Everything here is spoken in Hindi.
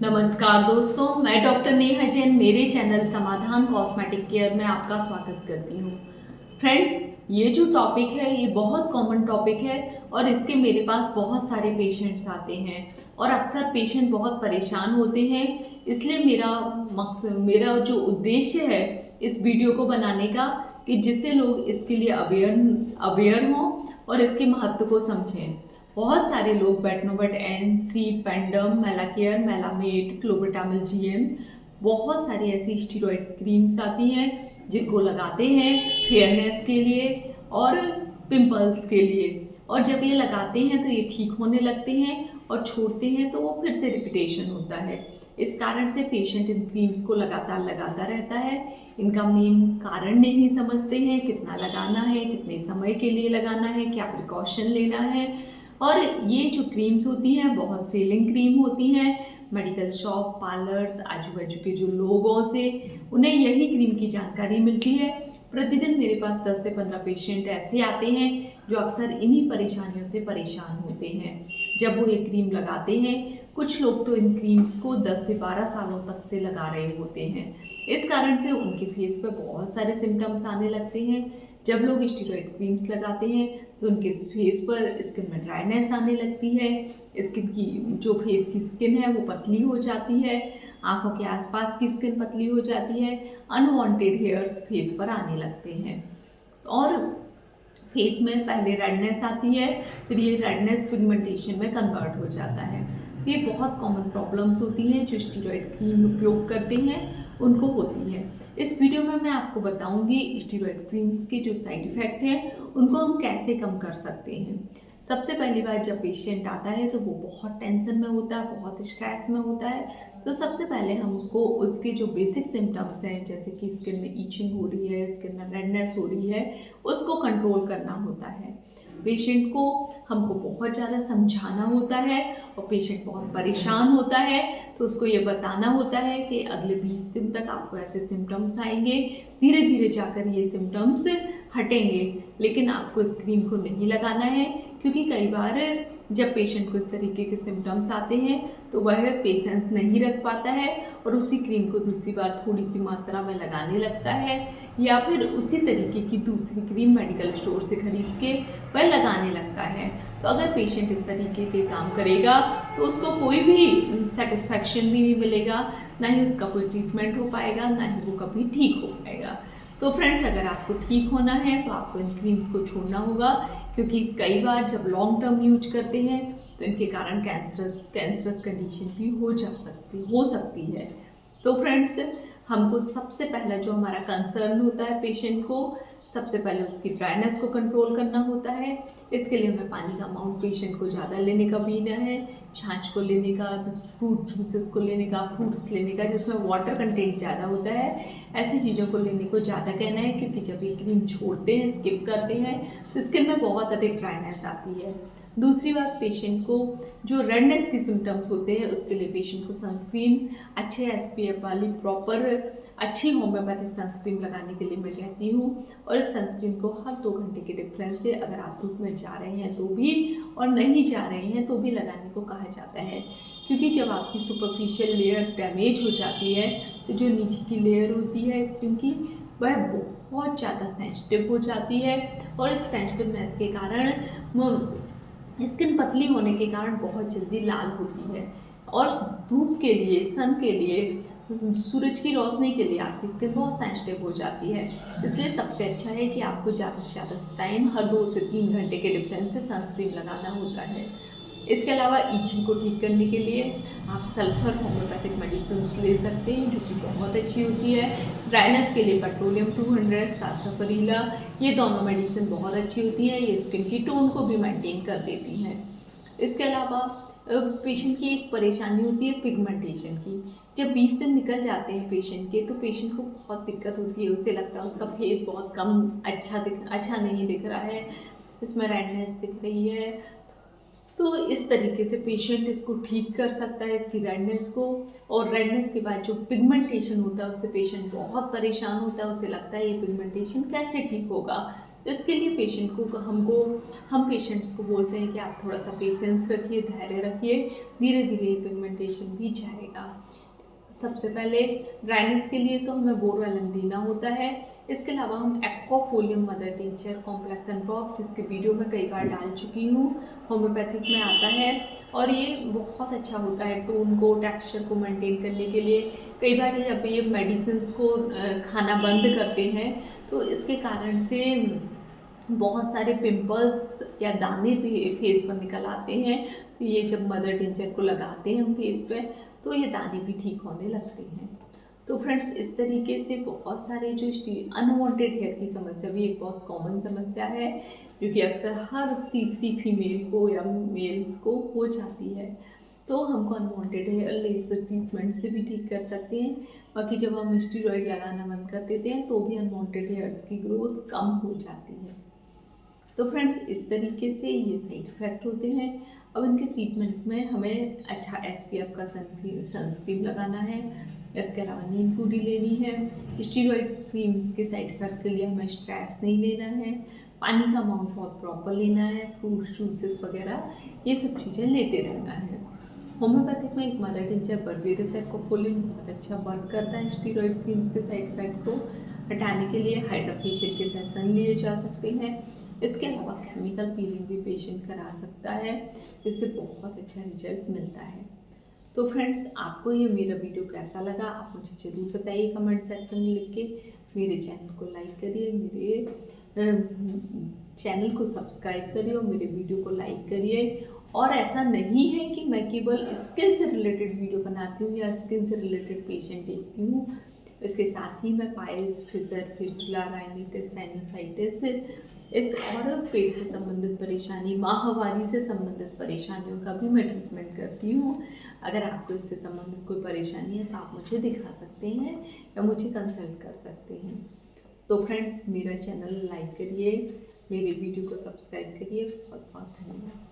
नमस्कार दोस्तों, मैं डॉक्टर नेहा जैन मेरे चैनल समाधान कॉस्मेटिक केयर में आपका स्वागत करती हूँ। फ्रेंड्स, ये जो टॉपिक है ये बहुत कॉमन टॉपिक है और इसके मेरे पास बहुत सारे पेशेंट्स आते हैं और अक्सर पेशेंट बहुत परेशान होते हैं। इसलिए मेरा जो उद्देश्य है इस वीडियो को बनाने का कि जिससे लोग इसके लिए अवेयर हों और इसके महत्व को समझें। बहुत सारे लोग बेटनोवेट एन, सी, पेंडम, मेलाकेयर, मेलामेट, क्लोबेटामिल जीएम, बहुत सारी ऐसी स्टीरॉयड क्रीम्स आती हैं जिनको लगाते हैं फेयरनेस के लिए और पिंपल्स के लिए। और जब ये लगाते हैं तो ये ठीक होने लगते हैं और छोड़ते हैं तो वो फिर से रिपीटेशन होता है। इस कारण से पेशेंट इन क्रीम्स को लगातार लगाता रहता है। इनका मेन कारण नहीं समझते हैं, कितना लगाना है, कितने समय के लिए लगाना है, क्या प्रिकॉशन लेना है। और ये जो क्रीम्स होती हैं बहुत सेलिंग क्रीम होती हैं। मेडिकल शॉप, पार्लर्स, आजू बाजू के जो लोगों से उन्हें यही क्रीम की जानकारी मिलती है। प्रतिदिन मेरे पास 10 से 15 पेशेंट ऐसे आते हैं जो अक्सर इन्हीं परेशानियों से परेशान होते हैं जब वो ये क्रीम लगाते हैं। कुछ लोग तो इन क्रीम्स को 10 से 12 सालों तक से लगा रहे होते हैं। इस कारण से उनके फेस पर बहुत सारे सिम्टम्स आने लगते हैं। जब लोग स्टेरॉइड क्रीम्स लगाते हैं तो उनके फेस पर स्किन में ड्राइनेस आने लगती है। स्किन की जो फेस की स्किन है वो पतली हो जाती है, आंखों के आसपास की स्किन पतली हो जाती है, अनवांटेड हेयर्स फेस पर आने लगते हैं और फेस में पहले रेडनेस आती है, फिर ये रेडनेस पिगमेंटेशन में कन्वर्ट हो जाता है। ये बहुत कॉमन प्रॉब्लम्स होती हैं जो स्टेरॉइड क्रीम उपयोग करते हैं उनको होती है। इस वीडियो में मैं आपको बताऊंगी स्टेरॉइड क्रीम्स के जो साइड इफ़ेक्ट हैं उनको हम कैसे कम कर सकते हैं। सबसे पहली बार जब पेशेंट आता है तो वो बहुत टेंशन में होता है, बहुत स्ट्रेस में होता है। तो सबसे पहले हमको उसके जो बेसिक सिम्टम्स हैं जैसे कि स्किन में ईचिंग हो रही है, स्किन में रेडनेस हो रही है, उसको कंट्रोल करना होता है। पेशेंट को हमको बहुत ज़्यादा समझाना होता है और पेशेंट बहुत परेशान होता है तो उसको ये बताना होता है कि अगले 20 दिन तक आपको ऐसे सिम्टम्स आएंगे, धीरे धीरे जाकर ये सिम्टम्स हटेंगे, लेकिन आपको इस क्रीम को नहीं लगाना है। क्योंकि कई बार जब पेशेंट को इस तरीके के सिम्टम्स आते हैं तो वह पेशेंस नहीं रख पाता है और उसी क्रीम को दूसरी बार थोड़ी सी मात्रा में लगाने लगता है या फिर उसी तरीके की दूसरी क्रीम मेडिकल स्टोर से खरीद के वह लगाने लगता है। तो अगर पेशेंट इस तरीके के काम करेगा तो उसको कोई भी सेटिस्फैक्शन भी नहीं मिलेगा, ना ही उसका कोई ट्रीटमेंट हो पाएगा, ना ही वो कभी ठीक हो पाएगा। तो फ्रेंड्स, अगर आपको ठीक होना है तो आपको इन क्रीम्स को छोड़ना होगा, क्योंकि कई बार जब लॉन्ग टर्म यूज करते हैं तो इनके कारण कैंसरस कंडीशन भी हो सकती है। तो फ्रेंड्स, हमको सबसे पहला जो हमारा कंसर्न होता है पेशेंट को, सबसे पहले उसकी ड्राइनेस को कंट्रोल करना होता है। इसके लिए हमें पानी का अमाउंट पेशेंट को ज़्यादा लेने का पीना है, छाछ को लेने का, फ्रूट जूसेस को लेने का, फ्रूट्स लेने का जिसमें वाटर कंटेंट ज़्यादा होता है, ऐसी चीज़ों को लेने को ज़्यादा कहना है। क्योंकि जब ये क्रीम छोड़ते हैं, स्किप करते हैं, तो स्किन में बहुत अधिक ड्राइनेस आती है। दूसरी बात, पेशेंट को जो रेडनेस की सिम्टम्स होते हैं उसके लिए पेशेंट को सनस्क्रीन अच्छे SPF वाली प्रॉपर अच्छी होम्योपैथिक सनस्क्रीन लगाने के लिए मैं कहती हूँ। और इस सनस्क्रीन को हर 2 घंटे के डिफरेंस से, अगर आप धूप में जा रहे हैं तो भी और नहीं जा रहे हैं तो भी लगाने को कहा जाता है। क्योंकि जब आपकी सुपरफिशियल लेयर डैमेज हो जाती है तो जो नीचे की लेयर होती है स्किन की वह बहुत ज़्यादा सेंसिटिव हो जाती है और इस सेंसिटिवनेस के कारण स्किन पतली होने के कारण बहुत जल्दी लाल होती है और धूप के लिए, सन के लिए, सूरज की रोशनी के लिए आपकी स्किन बहुत सेंसिटिव हो जाती है। इसलिए सबसे अच्छा है कि आपको ज़्यादा से ज़्यादा टाइम हर 2 से 3 घंटे के डिफरेंस से सनस्क्रीन लगाना होता है। इसके अलावा ईचिंग को ठीक करने के लिए आप सल्फर होम्योपैथिक मेडिसिन ले सकते हैं जो कि बहुत अच्छी होती है। ड्राइनेस के लिए पेट्रोलियम 200, सालसापरीला, ये दोनों मेडिसिन बहुत अच्छी होती हैं। ये स्किन की टोन को भी मेंटेन कर देती हैं। इसके अलावा पेशेंट की एक परेशानी होती है पिगमेंटेशन की। जब 20 दिन निकल जाते हैं पेशेंट के तो पेशेंट को बहुत दिक्कत होती है। उससे लगता है उसका फेस बहुत कम अच्छा नहीं दिख रहा है, इसमें रेडनेस दिख रही है। तो इस तरीके से पेशेंट इसको ठीक कर सकता है, इसकी रेडनेस को। और रेडनेस के बाद जो पिगमेंटेशन होता है उससे पेशेंट बहुत परेशान होता है, उसे लगता है ये पिगमेंटेशन कैसे ठीक होगा। इसके लिए हम पेशेंट्स को बोलते हैं कि आप थोड़ा सा पेशेंस रखिए, धैर्य रखिए, धीरे धीरे ये पिगमेंटेशन भी जाएगा। सबसे पहले ड्राइनेस के लिए तो हमें बोरवैलन देना होता है। इसके अलावा हम aquifolium mother tincture complex and drop, जिसके वीडियो मैं कई बार डाल चुकी हूँ, होम्योपैथिक में आता है और ये बहुत अच्छा होता है टोन को, टेक्सचर को मेंटेन करने के लिए। कई बार जब ये मेडिसिन को खाना बंद करते हैं तो इसके कारण से बहुत सारे पिंपल्स या दाने भी फेस पर निकल आते हैं। तो ये जब मदर टिंचर को लगाते हैं हम फेस पे तो ये दाने भी ठीक होने लगते हैं। तो फ्रेंड्स, इस तरीके से बहुत सारे जो अनवांटेड हेयर की समस्या भी एक बहुत कॉमन समस्या है, जो कि अक्सर हर तीसरी फीमेल को या मेल्स को हो जाती है। तो हमको अनवांटेड हेयर लेजर ट्रीटमेंट से भी ठीक कर सकते हैं। बाकी जब हम स्टेरॉइड लगाना बंद कर देते हैं तो भी अनवांटेड हेयर्स की ग्रोथ कम हो जाती है। तो फ्रेंड्स, इस तरीके से ये साइड इफ़ेक्ट होते हैं। अब इनके ट्रीटमेंट में हमें अच्छा SPF का सनस्क्रीन लगाना है। इसके अलावा नीम पूरी लेनी है। स्टीरॉइड क्रीम्स के साइड इफ़ेक्ट के लिए हमें स्ट्रेस नहीं लेना है। पानी का अमाउंट बहुत प्रॉपर लेना है। फ्रूट जूसेस वगैरह ये सब चीज़ें लेते रहना है। होम्योपैथिक में एक मदर टिंचर बर्बेरिस एक्वाफोलियम बहुत अच्छा वर्क करता है स्टीरॉइड क्रीम्स के साइड इफेक्ट को हटाने के लिए। हाइड्राफेशियल के सेशन लिए जा सकते हैं। इसके अलावा केमिकल पीलिंग भी पेशेंट करा सकता है, जिससे बहुत अच्छा रिजल्ट मिलता है। तो फ्रेंड्स, आपको ये मेरा वीडियो कैसा लगा आप मुझे ज़रूर बताइए कमेंट सेक्शन में लिख के। मेरे चैनल को लाइक करिए, मेरे चैनल को सब्सक्राइब करिए और मेरे वीडियो को लाइक करिए। और ऐसा नहीं है कि मैं केवल स्किन से रिलेटेड वीडियो बनाती हूँ या स्किन से रिलेटेड पेशेंट देखती हूँ। इसके साथ ही मैं piles, fissure, fistula, rhinitis, sinusitis इस और पेट से संबंधित परेशानी, माहवारी से संबंधित परेशानियों का भी मैं ट्रीटमेंट करती हूँ। अगर आपको इससे संबंधित कोई परेशानी है तो आप मुझे दिखा सकते हैं या मुझे कंसल्ट कर सकते हैं। तो फ्रेंड्स, मेरा चैनल लाइक करिए, मेरे वीडियो को सब्सक्राइब करिए। बहुत बहुत धन्यवाद।